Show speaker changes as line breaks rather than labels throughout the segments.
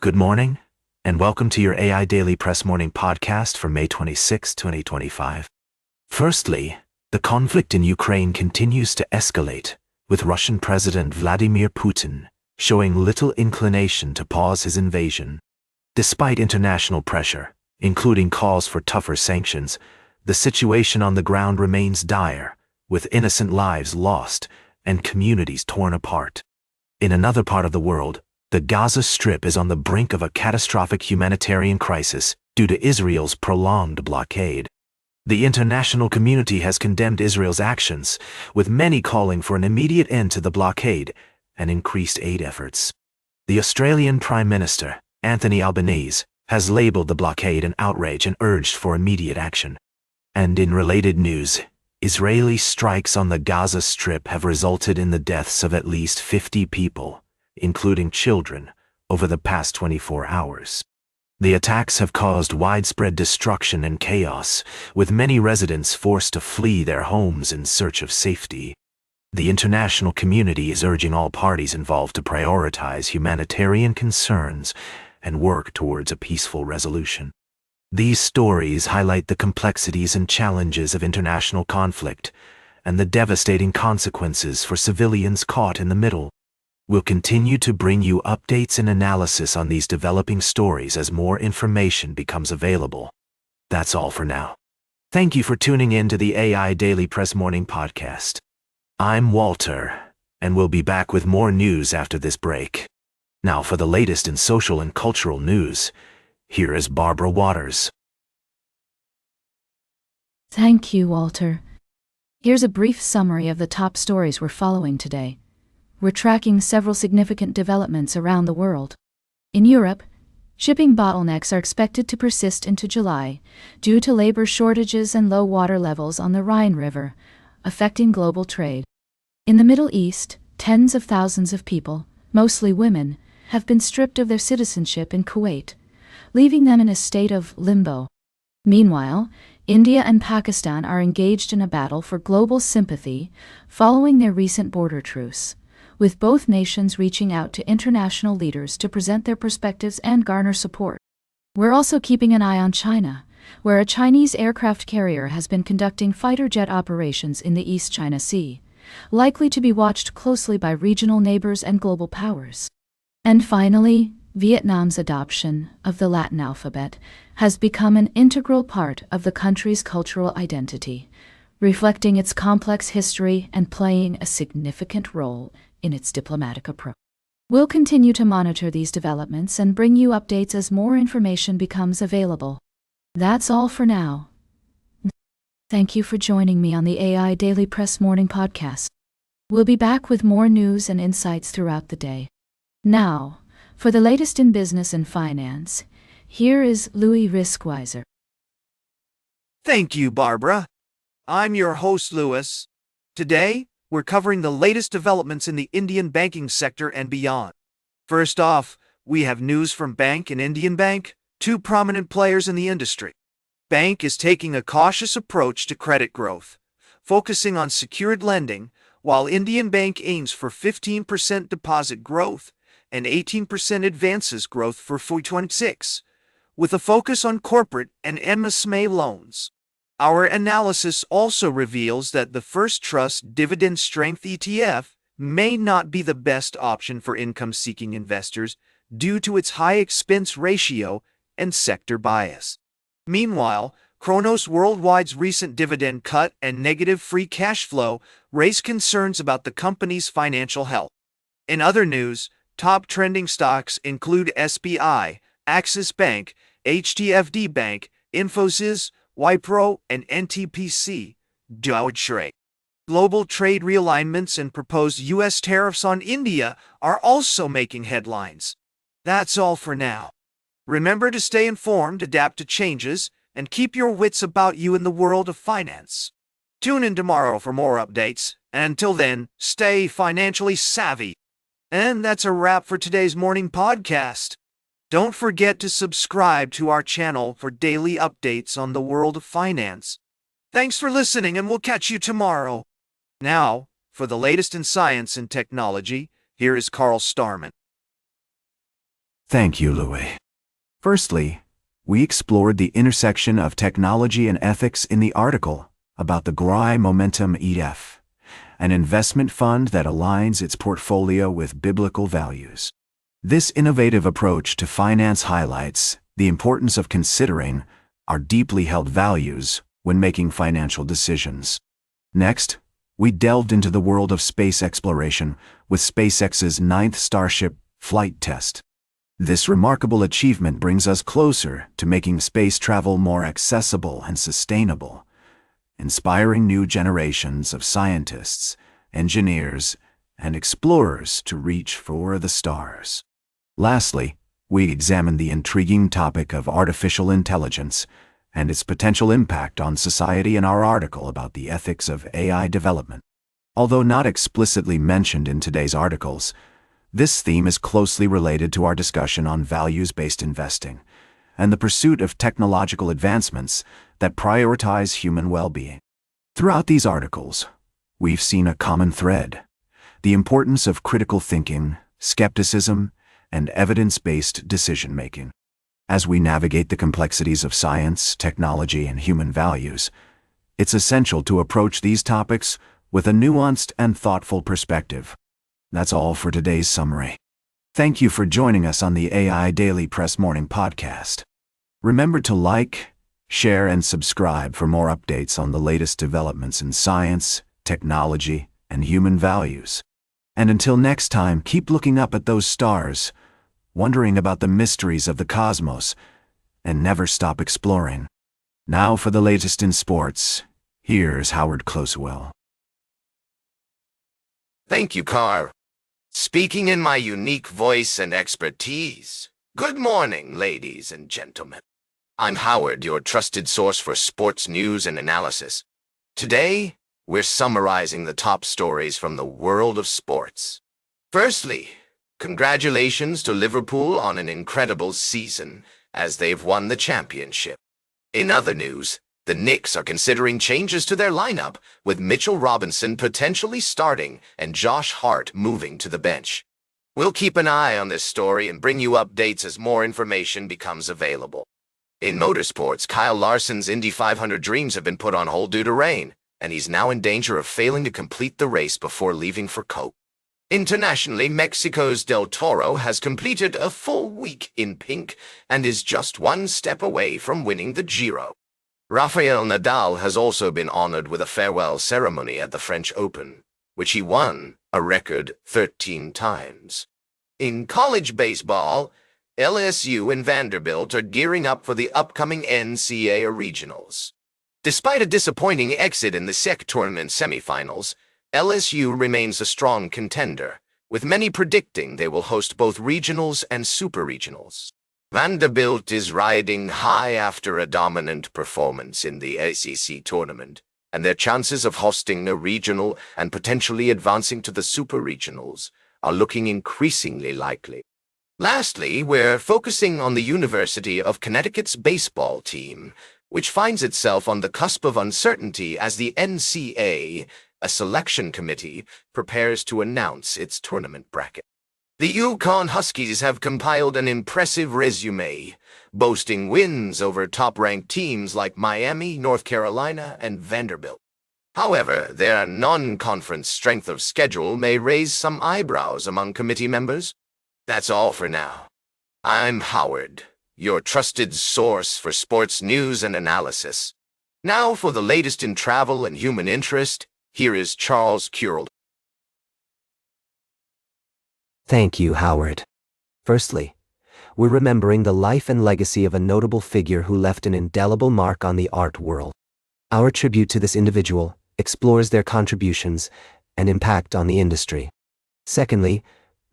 Good morning, and welcome to your AI Daily Press Morning Podcast for May 26, 2025. Firstly, the conflict in Ukraine continues to escalate, with Russian President Vladimir Putin showing little inclination to pause his invasion. Despite international pressure, including calls for tougher sanctions, the situation on the ground remains dire, with innocent lives lost and communities torn apart. In another part of the world, the Gaza Strip is on the brink of a catastrophic humanitarian crisis due to Israel's prolonged blockade. The international community has condemned Israel's actions, with many calling for an immediate end to the blockade and increased aid efforts. The Australian Prime Minister, Anthony Albanese, has labeled the blockade an outrage and urged for immediate action. And in related news, Israeli strikes on the Gaza Strip have resulted in the deaths of at least 50 people, including children, over the past 24 hours. The attacks have caused widespread destruction and chaos, with many residents forced to flee their homes in search of safety. The international community is urging all parties involved to prioritize humanitarian concerns and work towards a peaceful resolution. These stories highlight the complexities and challenges of international conflict and the devastating consequences for civilians caught in the middle. We'll continue to bring you updates and analysis on these developing stories as more information becomes available. That's all for now. Thank you for tuning in to the AI Daily Press Morning Podcast. I'm Walter, and we'll be back with more news after this break. Now for the latest in social and cultural news, here is Barbara Waters.
Thank you, Walter. Here's a brief summary of the top stories we're following today. We're tracking several significant developments around the world. In Europe, shipping bottlenecks are expected to persist into July due to labor shortages and low water levels on the Rhine River, affecting global trade. In the Middle East, tens of thousands of people, mostly women, have been stripped of their citizenship in Kuwait, leaving them in a state of limbo. Meanwhile, India and Pakistan are engaged in a battle for global sympathy following their recent border truce, with both nations reaching out to international leaders to present their perspectives and garner support. We're also keeping an eye on China, where a Chinese aircraft carrier has been conducting fighter jet operations in the East China Sea, likely to be watched closely by regional neighbors and global powers. And finally, Vietnam's adoption of the Latin alphabet has become an integral part of the country's cultural identity, reflecting its complex history and playing a significant role in its diplomatic approach. We'll continue to monitor these developments and bring you updates as more information becomes available. That's all for now. Thank you for joining me on the AI Daily Press Morning Podcast. We'll be back with more news and insights throughout the day. Now, for the latest in business and finance, here is Louis Riskweiser.
Thank you, Barbara. I'm your host, Louis. Today, we're covering the latest developments in the Indian banking sector and beyond. First off, we have news from Bank and Indian Bank, two prominent players in the industry. Bank is taking a cautious approach to credit growth, focusing on secured lending, while Indian Bank aims for 15% deposit growth and 18% advances growth for 2026, with a focus on corporate and MSME loans. Our analysis also reveals that the First Trust Dividend Strength ETF may not be the best option for income-seeking investors due to its high expense ratio and sector bias. Meanwhile, Kronos Worldwide's recent dividend cut and negative free cash flow raise concerns about the company's financial health. In other news, top trending stocks include SBI, Axis Bank, HDFD Bank, Infosys, Wipro, and NTPC, Deutsche. Global trade realignments and proposed U.S. tariffs on India are also making headlines. That's all for now. Remember to stay informed, adapt to changes, and keep your wits about you in the world of finance. Tune in tomorrow for more updates, and until then, stay financially savvy. And that's a wrap for today's morning podcast. Don't forget to subscribe to our channel for daily updates on the world of finance. Thanks for listening, and we'll catch you tomorrow. Now, for the latest in science and technology, here is Carl Starman.
Thank you, Louis. Firstly, we explored the intersection of technology and ethics in the article about the GRI Momentum ETF, an investment fund that aligns its portfolio with biblical values. This innovative approach to finance highlights the importance of considering our deeply held values when making financial decisions. Next, we delved into the world of space exploration with SpaceX's 9th Starship flight test. This remarkable achievement brings us closer to making space travel more accessible and sustainable, inspiring new generations of scientists, engineers, and explorers to reach for the stars. Lastly, we examined the intriguing topic of artificial intelligence and its potential impact on society in our article about the ethics of AI development. Although not explicitly mentioned in today's articles, this theme is closely related to our discussion on values-based investing and the pursuit of technological advancements that prioritize human well-being. Throughout these articles, we've seen a common thread: the importance of critical thinking, skepticism, and evidence-based decision-making. As we navigate the complexities of science, technology, and human values, it's essential to approach these topics with a nuanced and thoughtful perspective. That's all for today's summary. Thank you for joining us on the AI Daily Press Morning Podcast. Remember to like, share, and subscribe for more updates on the latest developments in science, technology, and human values. And until next time, keep looking up at those stars, wondering about the mysteries of the cosmos, and never stop exploring. Now for the latest in sports, here's Howard Closewell.
Thank you, Carr. Speaking in my unique voice and expertise. Good morning, ladies and gentlemen. I'm Howard, your trusted source for sports news and analysis. Today, we're summarizing the top stories from the world of sports. Firstly, congratulations to Liverpool on an incredible season, as they've won the championship. In other news, the Knicks are considering changes to their lineup, with Mitchell Robinson potentially starting and Josh Hart moving to the bench. We'll keep an eye on this story and bring you updates as more information becomes available. In motorsports, Kyle Larson's Indy 500 dreams have been put on hold due to rain, and he's now in danger of failing to complete the race before leaving for Cope. Internationally, Mexico's Del Toro has completed a full week in pink and is just one step away from winning the Giro. Rafael Nadal has also been honored with a farewell ceremony at the French Open, which he won a record 13 times. In college baseball, LSU and Vanderbilt are gearing up for the upcoming NCAA Regionals. Despite a disappointing exit in the SEC tournament semifinals, LSU remains a strong contender, with many predicting they will host both regionals and super regionals. Vanderbilt is riding high after a dominant performance in the SEC tournament, and their chances of hosting a regional and potentially advancing to the super regionals are looking increasingly likely. Lastly, we're focusing on the University of Connecticut's baseball team, which finds itself on the cusp of uncertainty as the NCAA, a selection committee, prepares to announce its tournament bracket. The Yukon Huskies have compiled an impressive resume, boasting wins over top-ranked teams like Miami, North Carolina, and Vanderbilt. However, their non-conference strength of schedule may raise some eyebrows among committee members. That's all for now. I'm Howard, your trusted source for sports news and analysis. Now for the latest in travel and human interest, here is Charles Curl.
Thank you, Howard. Firstly, we're remembering the life and legacy of a notable figure who left an indelible mark on the art world. Our tribute to this individual explores their contributions and impact on the industry. Secondly,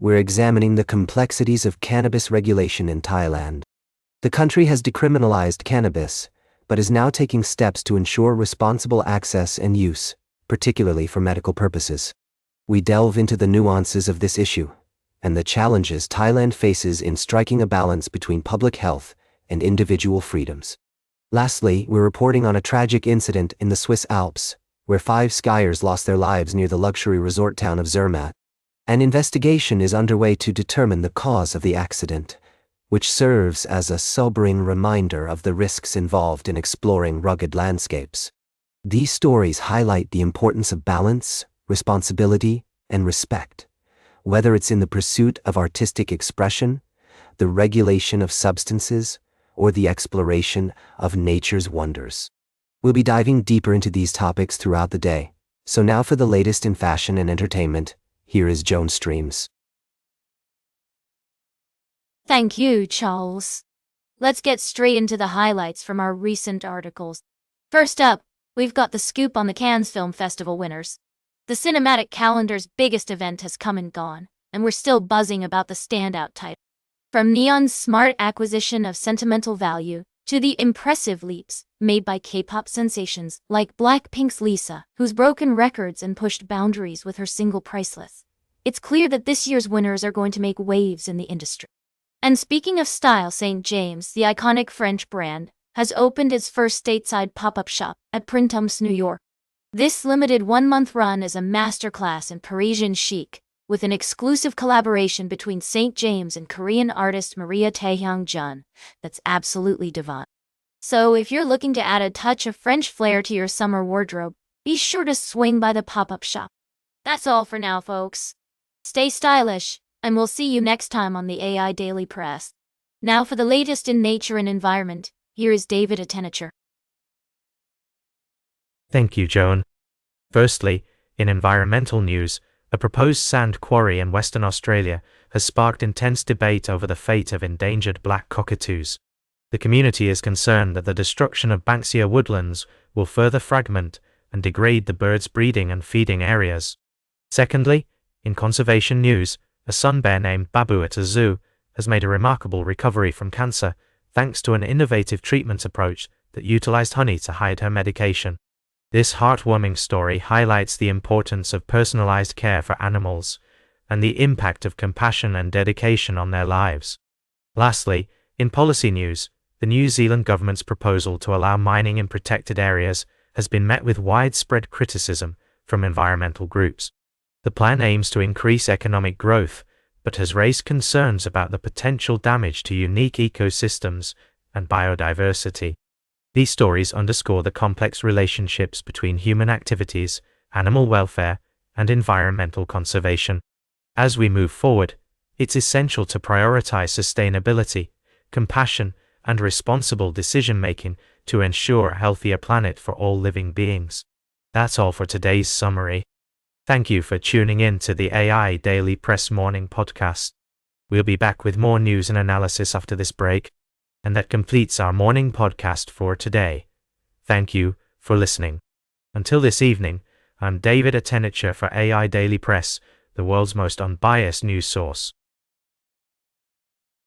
we're examining the complexities of cannabis regulation in Thailand. The country has decriminalized cannabis, but is now taking steps to ensure responsible access and use, particularly for medical purposes. We delve into the nuances of this issue and the challenges Thailand faces in striking a balance between public health and individual freedoms. Lastly, we're reporting on a tragic incident in the Swiss Alps, where 5 skiers lost their lives near the luxury resort town of Zermatt. An investigation is underway to determine the cause of the accident, which serves as a sobering reminder of the risks involved in exploring rugged landscapes. These stories highlight the importance of balance, responsibility, and respect, whether it's in the pursuit of artistic expression, the regulation of substances, or the exploration of nature's wonders. We'll be diving deeper into these topics throughout the day. So now for the latest in fashion and entertainment, here is Joan Streams.
Thank you, Charles. Let's get straight into the highlights from our recent articles. First up, we've got the scoop on the Cannes Film Festival winners. The cinematic calendar's biggest event has come and gone, and we're still buzzing about the standout title. From Neon's smart acquisition of sentimental value to the impressive leaps made by K-pop sensations like Blackpink's Lisa, who's broken records and pushed boundaries with her single Priceless, it's clear that this year's winners are going to make waves in the industry. And speaking of style, St. James, the iconic French brand, has opened its first stateside pop-up shop at Printemps, New York. This limited one-month run is a masterclass in Parisian chic, with an exclusive collaboration between St. James and Korean artist Maria Taehyung-jun that's absolutely divine. So if you're looking to add a touch of French flair to your summer wardrobe, be sure to swing by the pop-up shop. That's all for now, folks. Stay stylish, and we'll see you next time on the AI Daily Press. Now for the latest in nature and environment, here is David Attenacher.
Thank you, Joan. Firstly, in environmental news, a proposed sand quarry in Western Australia has sparked intense debate over the fate of endangered black cockatoos. The community is concerned that the destruction of Banksia woodlands will further fragment and degrade the birds' breeding and feeding areas. Secondly, in conservation news, a sun bear named Babu at a zoo has made a remarkable recovery from cancer thanks to an innovative treatment approach that utilized honey to hide her medication. This heartwarming story highlights the importance of personalized care for animals and the impact of compassion and dedication on their lives. Lastly, in policy news, the New Zealand government's proposal to allow mining in protected areas has been met with widespread criticism from environmental groups. The plan aims to increase economic growth, but has raised concerns about the potential damage to unique ecosystems and biodiversity. These stories underscore the complex relationships between human activities, animal welfare, and environmental conservation. As we move forward, it's essential to prioritize sustainability, compassion, and responsible decision-making to ensure a healthier planet for all living beings. That's all for today's summary. Thank you for tuning in to the AI Daily Press Morning Podcast. We'll be back with more news and analysis after this break, and that completes our morning podcast for today. Thank you for listening. Until this evening, I'm David Attenacher for AI Daily Press, the world's most unbiased news source.